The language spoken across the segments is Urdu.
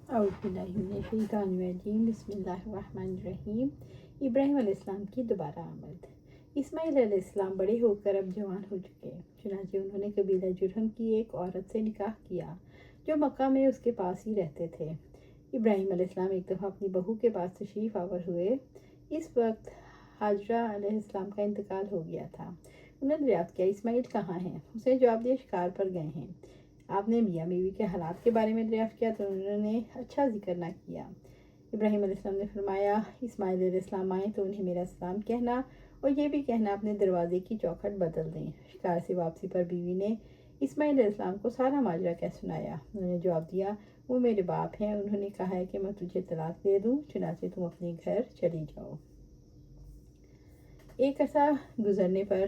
اعوذ باللہ من الشیطان الرجیم، بسم اللہ الرحمن الرحیم۔ ابراہیم علیہ السلام کی دوبارہ آمد۔ اسماعیل علیہ السلام بڑے ہو کر اب جوان ہو چکے، چنانچہ انہوں نے قبیلہ جرہم کی ایک عورت سے نکاح کیا جو مکہ میں اس کے پاس ہی رہتے تھے۔ ابراہیم علیہ السلام ایک دفعہ اپنی بہو کے پاس تشریف آور ہوئے۔ اس وقت ہاجرہ علیہ السلام کا انتقال ہو گیا تھا۔ انہوں نے دریافت کیا، اسماعیل کہاں ہیں؟ اس نے جواب دیا، شکار پر گئے ہیں۔ آپ نے میاں بیوی کے حالات کے بارے میں دریافت کیا تو انہوں نے اچھا ذکر نہ کیا۔ ابراہیم علیہ السلام نے فرمایا، اسماعیل علیہ السلام آئیں تو انہیں میرا سلام کہنا اور یہ بھی کہنا اپنے دروازے کی چوکھٹ بدل دیں۔ شکار سے واپسی پر بیوی نے اسماعیل علیہ السلام کو سارا ماجرا کہہ سنایا۔ انہوں نے جواب دیا، وہ میرے باپ ہیں، انہوں نے کہا ہے کہ میں تجھے طلاق دے دوں، چنانچہ تم اپنے گھر چلی جاؤ۔ ایک عرصہ گزرنے پر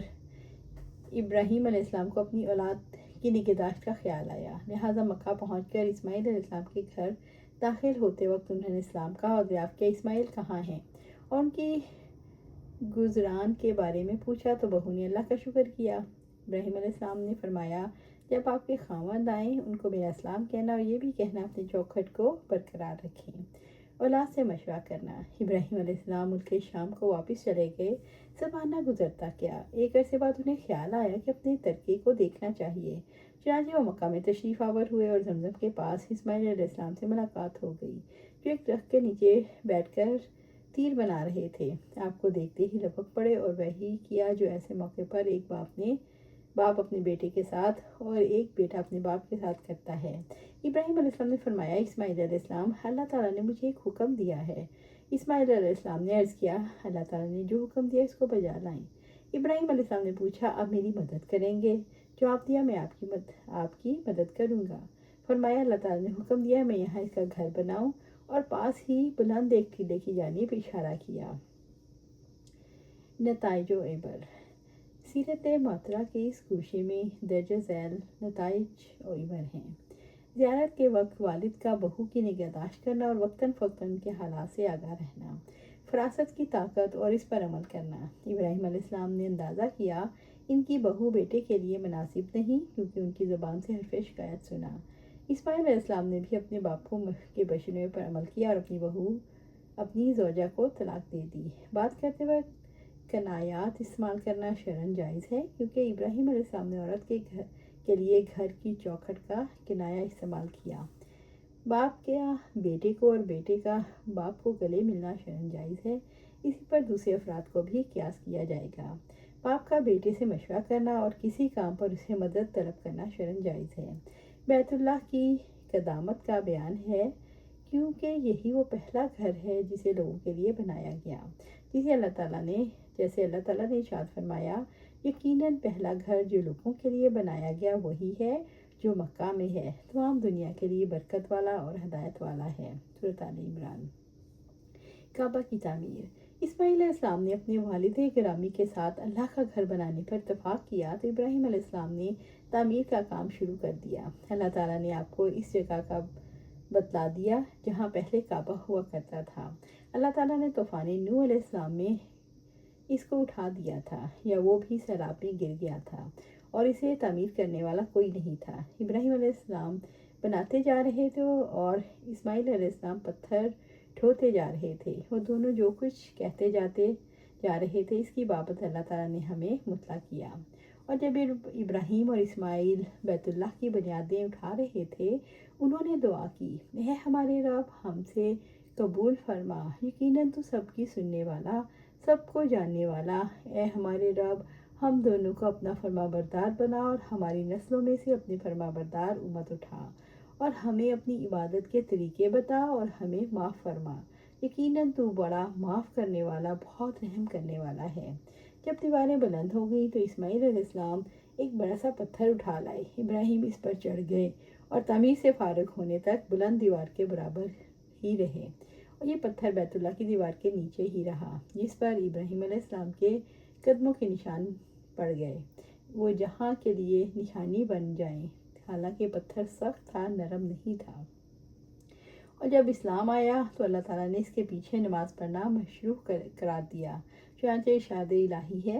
ابراہیم علیہ السلام کو اپنی اولاد کی نگہداشت کا خیال آیا، لہٰذا مکہ پہنچ کر اسماعیل علیہ السلام کے گھر داخل ہوتے وقت انہوں نے سلام کہا اور دریافت کیا، اسماعیل کہاں ہیں؟ اور ان کی گزران کے بارے میں پوچھا تو بہو نے اللہ کا شکر کیا۔ ابراہیم علیہ السلام نے فرمایا، جب آپ کے خاوند آئیں ان کو میرا سلام کہنا اور یہ بھی کہنا اپنی چوکھٹ کو برقرار رکھیں۔ اولاد سے مشورہ کرنا۔ ابراہیم علیہ السلام ملک شام کو واپس چلے گئے۔ زمانہ گزرتا گیا، ایک عرصے بعد انہیں خیال آیا کہ اپنے ترکے کو دیکھنا چاہیے، چنانچہ وہ مکہ میں تشریف آور ہوئے اور زمزم کے پاس اسماعیل علیہ السلام سے ملاقات ہو گئی جو ایک درخت کے نیچے بیٹھ کر تیر بنا رہے تھے۔ آپ کو دیکھتے ہی لپک پڑے اور وہی کیا جو ایسے موقع پر ایک باپ اپنے بیٹے کے ساتھ اور ایک بیٹا اپنے باپ کے ساتھ کرتا ہے۔ ابراہیم علیہ السلام نے فرمایا، اسماعیل علیہ السلام، اللہ تعالیٰ نے مجھے ایک حکم دیا ہے۔ اسماعیل علیہ السلام نے عرض کیا، اللہ تعالیٰ نے جو حکم دیا اس کو بجا لائیں۔ ابراہیم علیہ السلام نے پوچھا، اب میری مدد کریں گے؟ جواب دیا، میں آپ کی مدد کروں گا۔ فرمایا، اللہ تعالیٰ نے حکم دیا میں یہاں اس کا گھر بناؤں، اور پاس ہی بلند ایک ٹیلے کی جانب اشارہ کیا۔ نتائج و عبر۔ سیرت معطرہ کے اس گوشے میں درج ذیل نتائج و عبر ہیں۔ زیارت کے وقت والد کا بہو کی نگہداشت کرنا اور وقتاً فوقتاً کے حالات سے آگاہ رہنا، فراست کی طاقت اور اس پر عمل کرنا۔ ابراہیم علیہ السلام نے اندازہ کیا ان کی بہو بیٹے کے لیے مناسب نہیں، کیونکہ ان کی زبان سے حرف شکایت سنا۔ اسماعیل علیہ السلام نے بھی اپنے باپوں کے مشورے پر عمل کیا اور اپنی زوجہ کو طلاق دے دی۔ بات کرتے وقت کنایات استعمال کرنا شرعاً جائز ہے، کیونکہ ابراہیم علیہ السلام نے عورت کے لیے گھر کی چوکھٹ کا کنایا استعمال کیا۔ باپ کا بیٹے کو اور بیٹے کا باپ کو گلے ملنا شرعاً جائز ہے، اسی پر دوسرے افراد کو بھی قیاس کیا جائے گا۔ باپ کا بیٹے سے مشورہ کرنا اور کسی کام پر اسے مدد طلب کرنا شرعاً جائز ہے۔ بیت اللہ کی قدامت کا بیان ہے، کیونکہ یہی وہ پہلا گھر ہے جسے لوگوں کے لیے بنایا گیا، جیسے اللہ تعالیٰ نے ارشاد فرمایا، یقیناً پہلا گھر جو لوگوں کے لیے بنایا گیا وہی ہے جو مکہ میں ہے، تمام دنیا کے لیے برکت والا اور ہدایت والا ہے۔ سورۃ آل عمران۔ کعبہ کی تعمیر۔ اسماعیل علیہ السلام نے اپنے والد گرامی کے ساتھ اللہ کا گھر بنانے پر اتفاق کیا تو ابراہیم علیہ السلام نے تعمیر کا کام شروع کر دیا۔ اللہ تعالیٰ نے آپ کو اس جگہ کا بتلا دیا جہاں پہلے کعبہ ہوا کرتا تھا۔ اللہ تعالیٰ نے طوفان نوح علیہ السلام میں اس کو اٹھا دیا تھا، یا وہ بھی سیلاب میں گر گیا تھا اور اسے تعمیر کرنے والا کوئی نہیں تھا۔ ابراہیم علیہ السلام بناتے جا رہے تھے اور اسماعیل علیہ السلام پتھر ڈھوتے جا رہے تھے۔ وہ دونوں جو کچھ کہتے جا رہے تھے اس کی بابت اللہ تعالیٰ نے ہمیں مطلع کیا۔ اور جب ابراہیم اور اسماعیل بیت اللہ کی بنیادیں اٹھا رہے تھے، انہوں نے دعا کی، اے ہمارے رب، ہم سے قبول فرما، یقیناً تو سب کی سننے والا، سب کو جاننے والا۔ اے ہمارے رب، ہم دونوں کو اپنا فرما بردار بنا اور ہماری نسلوں میں سے اپنی فرما بردار امت اٹھا، اور ہمیں اپنی عبادت کے طریقے بتا اور ہمیں معاف فرما، یقیناً تو بڑا معاف کرنے والا، بہت رحم کرنے والا ہے۔ جب دیواریں بلند ہو گئیں تو اسماعیل علیہ السلام ایک بڑا سا پتھر اٹھا لائے۔ ابراہیم اس پر چڑھ گئے اور تعمیر سے فارغ ہونے تک بلند دیوار کے برابر ہی رہے، اور یہ پتھر بیت اللہ کی دیوار کے نیچے ہی رہا، جس پر ابراہیم علیہ السلام کے قدموں کے نشان پڑ گئے، وہ جہاں کے لیے نشانی بن جائیں، حالانکہ پتھر سخت تھا، نرم نہیں تھا۔ اور جب اسلام آیا تو اللہ تعالیٰ نے اس کے پیچھے نماز پڑھنا مشروع قرار دیا، چنانچہ ارشاد الہی ہے،